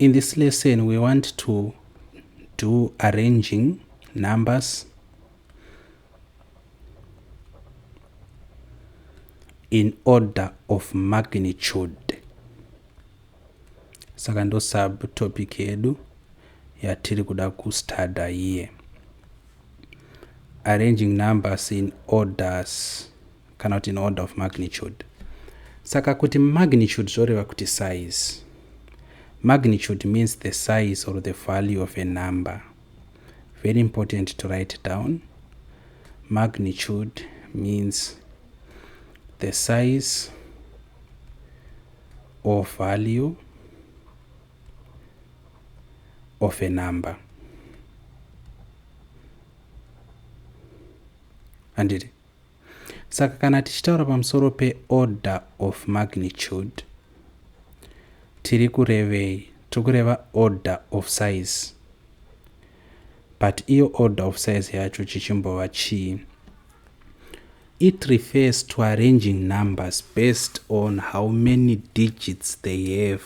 In this lesson, we want to do arranging numbers in order of magnitude. Saka ndo subtopic yedu yatiri kuda kustada iye. Arranging numbers in orders, cannot in order of magnitude. Saka kuti magnitude zoreva kuti size. Magnitude means the size or the value of a number. Very important to write down. Magnitude means the size or value of a number. Andiri. Saka kana tichitaura pamusoro pe order of magnitude, tiri kureva order of size. But iyo order of size yacho chichimbova chii. It refers to arranging numbers based on how many digits they have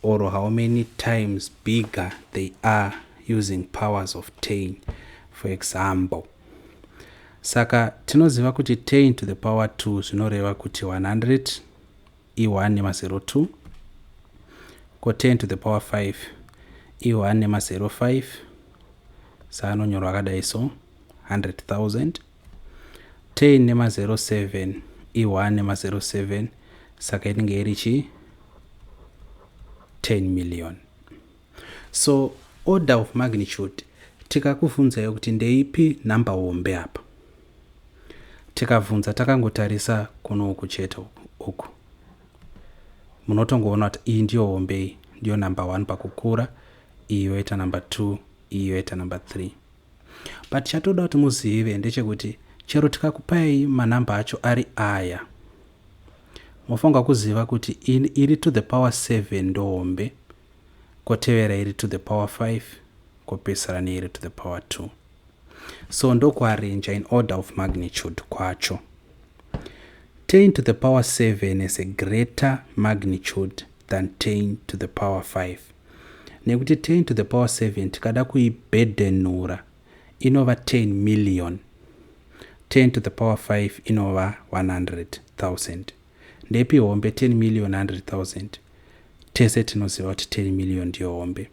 or how many times bigger they are using powers of 10, for example. Saka tinoziva kuti 10 to the power 2 zvinoreva kuti 100 i1 nema02, ko 10 to the power 5 i1 nema05 saanonyorwa akadai so 100,000. 10 nema07 i1 nema07 saka inenge iri chi 10 million. So order of magnitude, tikakuvunza kuti ndeipi number hombe apa, tikavunza takangotarisa kuno kucheta uku, munotongoona kuti iyi ndiyo hombe, ndiyo number 1 pakukura, iyi yoita number 2, iyi yoita number 3. But chatoda kuti muzive ndechekuti chero tikakupai manamba acho ari aya, mofanga kuziva kuti iri to the power 7 ndo hombe, kotevera iri to the power 5, kopesara neiri to the power 2. So ndo kuarrange in order of magnitude kwacho. 10 to the power 7 is a greater magnitude than 10 to the power 5. Nekuti 10 to the power 7 tikada kuibhedenura inova 10 million. 10 to the power 5 inova 100,000. Ndepi hombe 10 million 100,000. Tese tinoziva kuti 10 million ndiyo hombe.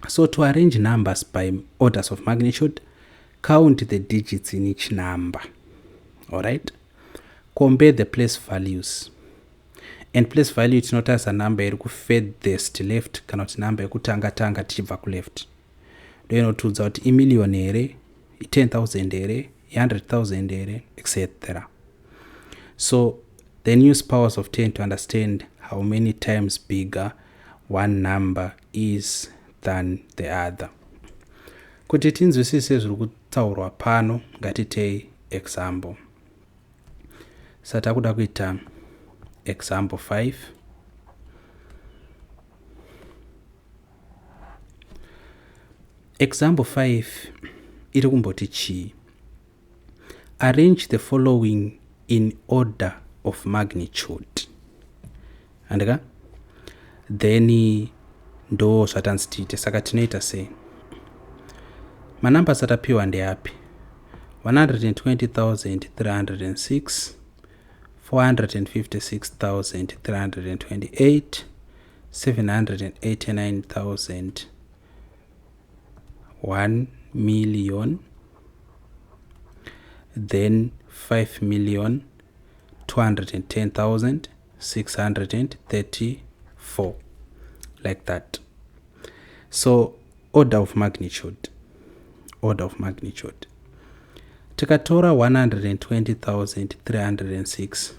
So to arrange numbers by orders of magnitude, count the digits in each number. Alright? Compare the place values. And place value it's not as a number iri furthest left kana kuti number yekutanga tichibva ku left. Ndoinotudza kuti i-million here, i-10,000 here, i-100,000 here, etc. So then use powers of 10 to understand how many times bigger one number is than the other. Kuti tinzwisise zviri kutaurwa pano, ngatitei example. Satakuda kuita example 5. Example 5 iri kumboti chi. Arrange the following in order of magnitude. Andika? Then ndo zvatanzitite saka tinoita sei. Manamba atapiwa ndeapi? 120,306, 456,328, 789,000, 1 million, then 5,210,634, like that. So order of magnitude. Tikatora 120,306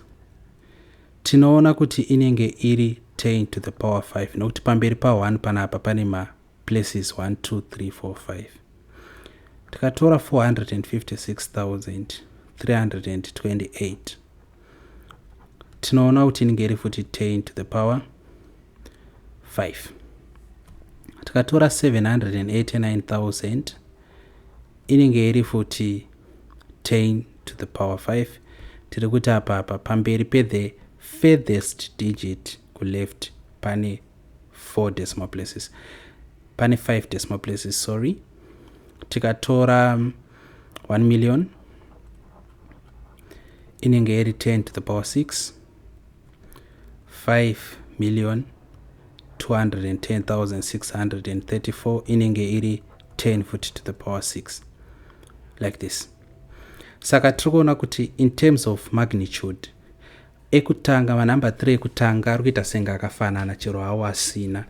tinoona kuti inenge iri 10 to the power 5 nokuti pamberi pa 1 panapa pane ma places 1 2 3 4 5. Tikatora 456,328 tinoona kuti inenge iri futi 10 to the power 5. Tikatora 789,000 inenge iri futi 10 to the power 5. Tiri kuti apa pamberi pe the furthest digit ku left pane 4 decimal places. Pane 5 decimal places, sorry. Tikatora 1 million inenge iri 10 to the power 6. 5,210,634 inenge iri 10 futi to the power 6, like this. Saka tiri kuti in terms of magnitude, ekutanga manamba 3 ekutanga ari kuita senge akafanana chero hawo asina.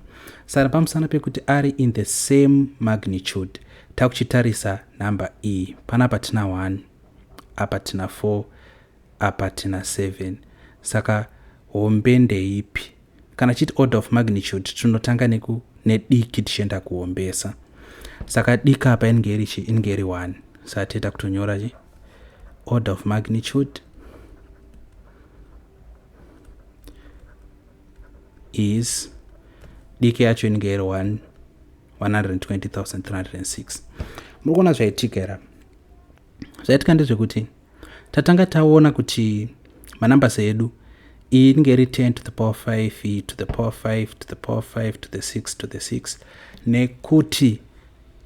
Saka pamusana pekuti ari in the same magnitude, takuchitarisa namba E. Panapa tina 1, apa tina 4, apa tina 7. Saka hombe ndeipi? Kana chiti order of magnitude, tunotanga nediki tichienda kuhombesa. Saka diki apa inenge iri 1. Saka teta kutonyora order of magnitude is diki yacho inenge iri 120,306. Murikuona zvaitika. Zvaitika ndezvekuti tatanga taona kuti manumbers edu inenge iri 10 to the power 5, e to the power 5, to the power 5, to the 6, to the 6, nekuti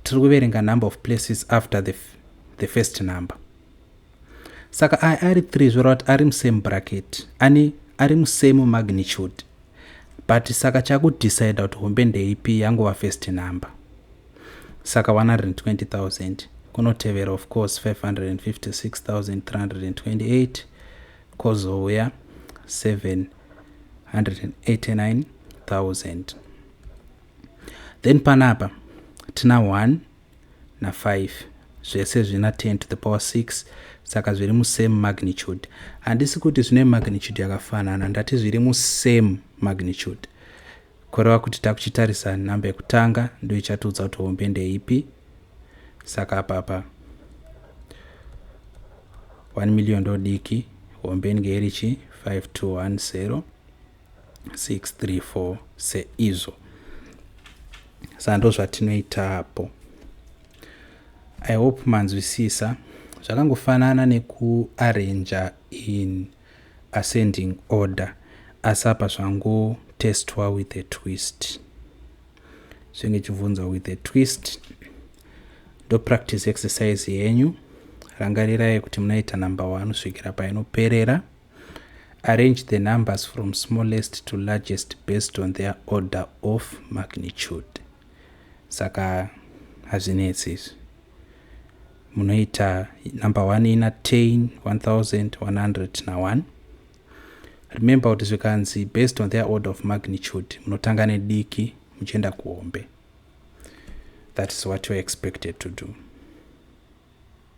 tiri kuverenga number of places after the first number. Saka ari 3 zvorava kuti ari musame bracket, ari musame magnitude, but saka chakudecide kuti hombe ndeipi yangova first number. Saka 120,000 kunotevera of course 556,328 kozouya 789,000. Then panapa tina 1 na 5 zvese zvina 10 to the power 6, saka zviri musame magnitude. Handisi kuti zvine magnitude yakafanana, ndati zviri musame magnitude. Kureva kuti takuchitarisa namba yekutanga ndio ichatudza kuti hombe ndeipi. Saka apapa 1 million ndodiki, hombe inenge iri 5,210,634 seizvo. Saka ndo zvatinoita apo. I hope manzwisisa. Zvakangofanana nekuarrange in ascending order, asi apa zvangotestwa with a twist. Zvinge chibvunza with a twist. Do practice exercise yenyu. Rangarirai kuti munaita number 1 kusvikira painoperera. Arrange the numbers from smallest to largest based on their order of magnitude. Saka hazvinetsi. Munoita number 1 ina 10, 1,101. Remember kuti zvikanzi based on their order of magnitude, munotanga nediki muchienda kuhombe. That is what you are expected to do.